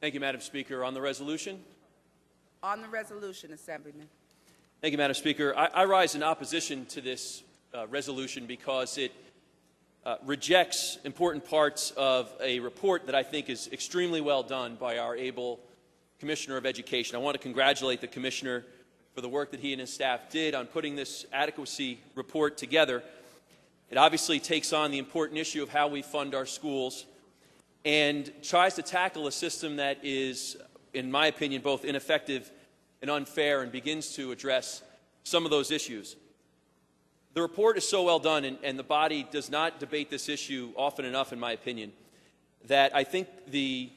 Thank you, Madam Speaker. On the resolution? On the resolution, Assemblyman. Thank you, Madam Speaker. I rise in opposition to this resolution because it rejects important parts of a report that I think is extremely well done by our able Commissioner of Education. I want to congratulate the Commissioner for the work that he and his staff did on putting this adequacy report together. It obviously takes on the important issue of how we fund our schools and tries to tackle a system that is, in my opinion, both ineffective and unfair, and begins to address some of those issues. The report is so well done, and the body does not debate this issue often enough, in my opinion, that I think the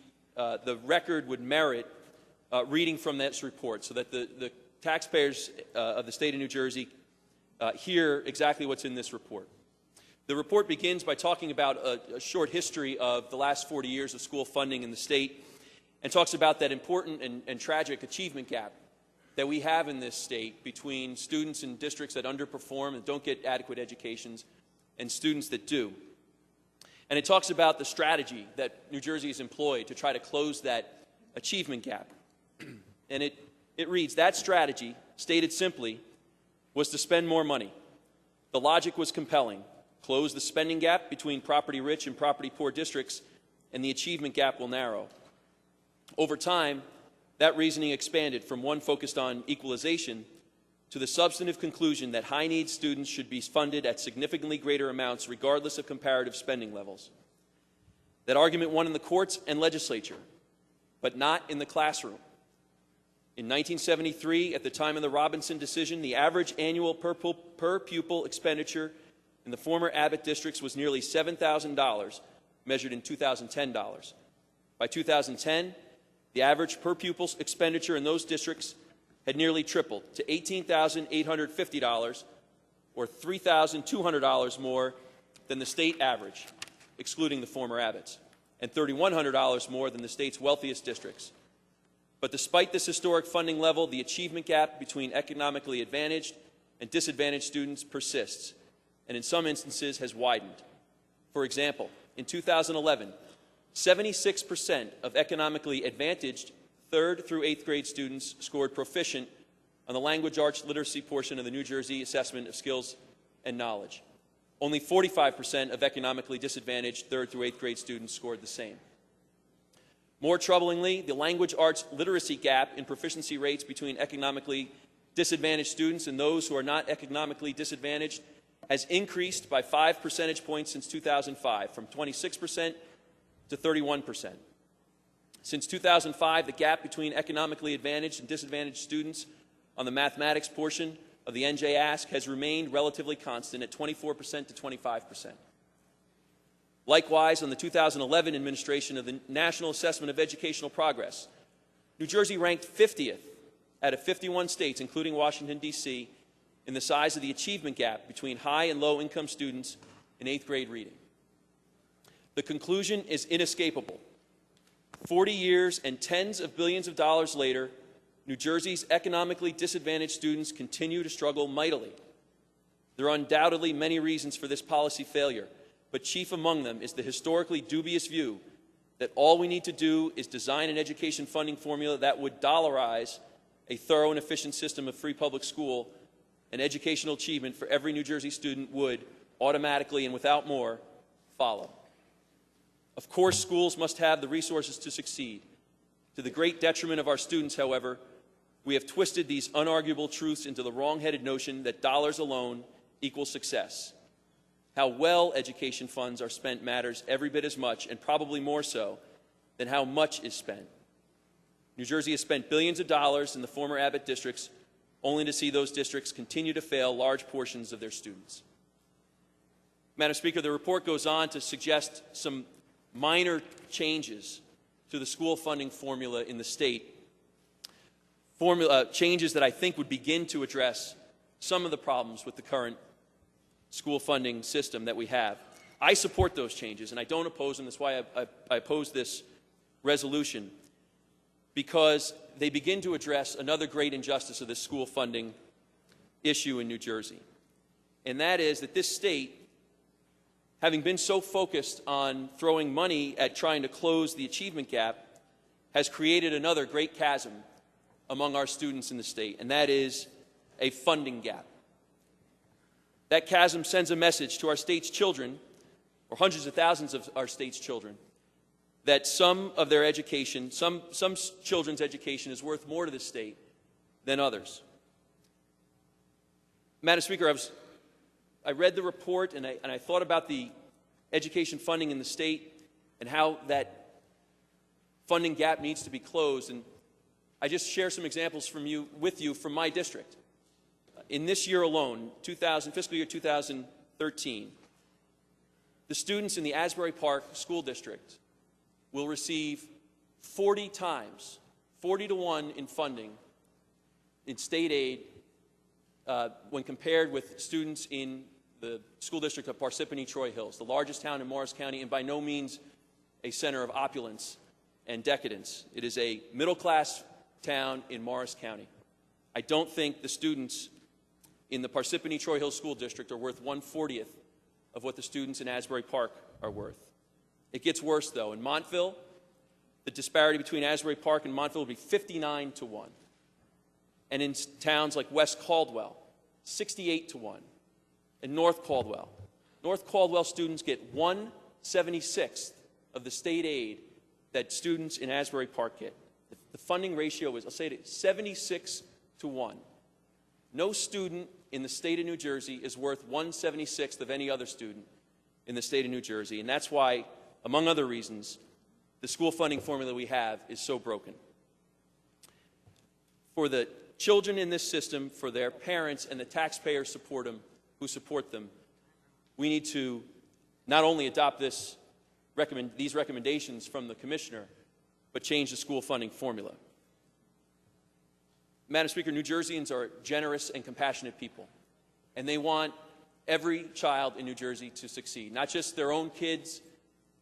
record would merit reading from this report so that the taxpayers of the state of New Jersey hear exactly what's in this report. The report begins by talking about a short history of the last 40 years of school funding in the state, and talks about that important and tragic achievement gap that we have in this state between students in districts that underperform and don't get adequate educations and students that do. And it talks about the strategy that New Jersey has employed to try to close that achievement gap. And it reads, that strategy, stated simply, was to spend more money. The logic was compelling. Close the spending gap between property-rich and property-poor districts, and the achievement gap will narrow. Over time, that reasoning expanded from one focused on equalization to the substantive conclusion that high-need students should be funded at significantly greater amounts regardless of comparative spending levels. That argument won in the courts and legislature, but not in the classroom. In 1973, at the time of the Robinson decision, the average annual per pupil expenditure in the former Abbott districts was nearly $7,000, measured in 2010 dollars. By 2010, the average per pupil expenditure in those districts had nearly tripled to $18,850, or $3,200 more than the state average, excluding the former Abbotts, and $3,100 more than the state's wealthiest districts. But despite this historic funding level, the achievement gap between economically advantaged and disadvantaged students persists, and in some instances has widened. For example, in 2011, 76% of economically advantaged 3rd through 8th grade students scored proficient on the language arts literacy portion of the New Jersey Assessment of Skills and Knowledge. Only 45% of economically disadvantaged 3rd through 8th grade students scored the same. More troublingly, the language arts literacy gap in proficiency rates between economically disadvantaged students and those who are not economically disadvantaged has increased by 5 percentage points since 2005, from 26% to 31%. Since 2005, the gap between economically advantaged and disadvantaged students on the mathematics portion of the NJ Ask has remained relatively constant at 24% to 25%. Likewise, on the 2011 administration of the National Assessment of Educational Progress, New Jersey ranked 50th out of 51 states, including Washington, D.C., in the size of the achievement gap between high and low income students in 8th grade reading. The conclusion is inescapable. 40 years and tens of billions of dollars later, New Jersey's economically disadvantaged students continue to struggle mightily. There are undoubtedly many reasons for this policy failure, but chief among them is the historically dubious view that all we need to do is design an education funding formula that would dollarize a thorough and efficient system of free public school, and educational achievement for every New Jersey student would automatically and without more follow. Of course, schools must have the resources to succeed. To the great detriment of our students, however, we have twisted these unarguable truths into the wrong-headed notion that dollars alone equals success. How well education funds are spent matters every bit as much, and probably more so, than how much is spent. New Jersey has spent billions of dollars in the former Abbott districts, only to see those districts continue to fail large portions of their students. Madam Speaker, the report goes on to suggest some minor changes to the school funding formula in the state, changes that I think would begin to address some of the problems with the current school funding system that we have. I support those changes, and I don't oppose them. That's why I oppose this resolution, because they begin to address another great injustice of this school funding issue in New Jersey. And that is that this state, having been so focused on throwing money at trying to close the achievement gap, has created another great chasm among our students in the state, and that is a funding gap. That chasm sends a message to our state's children, or hundreds of thousands of our state's children, that some of their education, some children's education is worth more to the state than others. Madam Speaker, I read the report and I thought about the education funding in the state and how that funding gap needs to be closed. And I just share some examples with you from my district. In this year alone, fiscal year 2013, the students in the Asbury Park School District will receive 40 times, 40 to 1 in funding in state aid when compared with students in the school district of Parsippany-Troy Hills, the largest town in Morris County, and by no means a center of opulence and decadence. It is a middle-class town in Morris County. I don't think the students in the Parsippany-Troy Hills School District are worth 1/40th of what the students in Asbury Park are worth. It gets worse, though. In Montville, the disparity between Asbury Park and Montville will be 59 to 1. And in towns like West Caldwell, 68 to 1. And North Caldwell students get 1/76th of the state aid that students in Asbury Park get. The funding ratio is, I'll say it, 76 to 1. No student in the state of New Jersey is worth 1/76th of any other student in the state of New Jersey. And that's why, among other reasons, the school funding formula we have is so broken. For the children in this system, for their parents and the taxpayers who support them, we need to not only adopt these recommendations from the Commissioner, but change the school funding formula. Madam Speaker, New Jerseyans are generous and compassionate people, and they want every child in New Jersey to succeed, not just their own kids,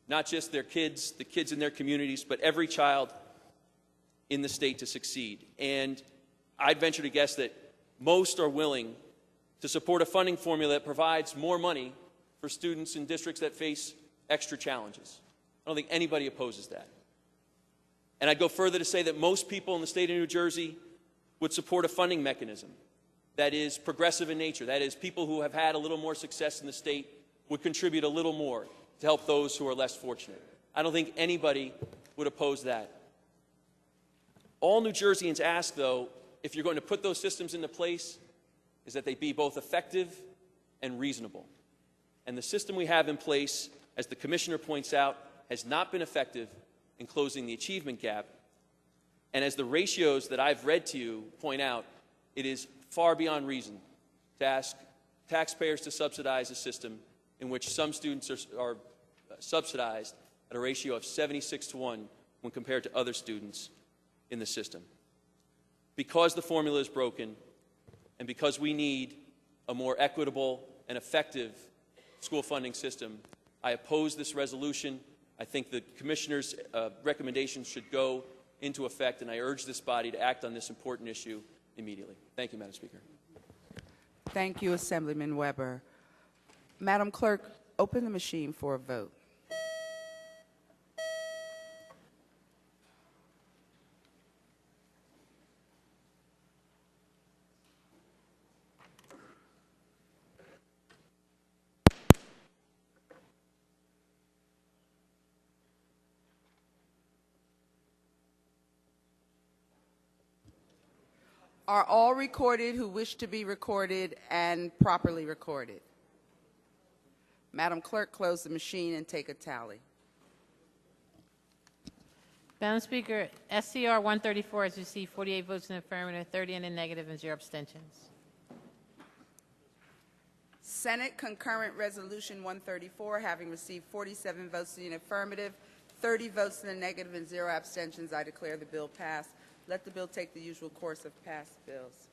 not just their kids, the kids in their communities, but every child in the state to succeed. And I'd venture to guess that most are willing to support a funding formula that provides more money for students in districts that face extra challenges. I don't think anybody opposes that. And I'd go further to say that most people in the state of New Jersey would support a funding mechanism that is progressive in nature. That is, people who have had a little more success in the state would contribute a little more to help those who are less fortunate. I don't think anybody would oppose that. All New Jerseyans ask, though, if you're going to put those systems into place, is that they be both effective and reasonable. And the system we have in place, as the Commissioner points out, has not been effective in closing the achievement gap. And as the ratios that I've read to you point out, it is far beyond reason to ask taxpayers to subsidize a system in which some students are subsidized at a ratio of 76 to 1 when compared to other students in the system. Because the formula is broken, and because we need a more equitable and effective school funding system, I oppose this resolution. I think the Commissioner's recommendations should go into effect, and I urge this body to act on this important issue immediately. Thank you, Madam Speaker. Thank you, Assemblyman Weber. Madam Clerk, open the machine for a vote. Are all recorded who wish to be recorded and properly recorded? Madam Clerk, close the machine and take a tally. Madam Speaker, SCR 134 has received 48 votes in the affirmative, 30 in the negative, and 0 abstentions. Senate Concurrent Resolution 134, having received 47 votes in the affirmative, 30 votes in the negative, and 0 abstentions, I declare the bill passed. Let the bill take the usual course of passed bills.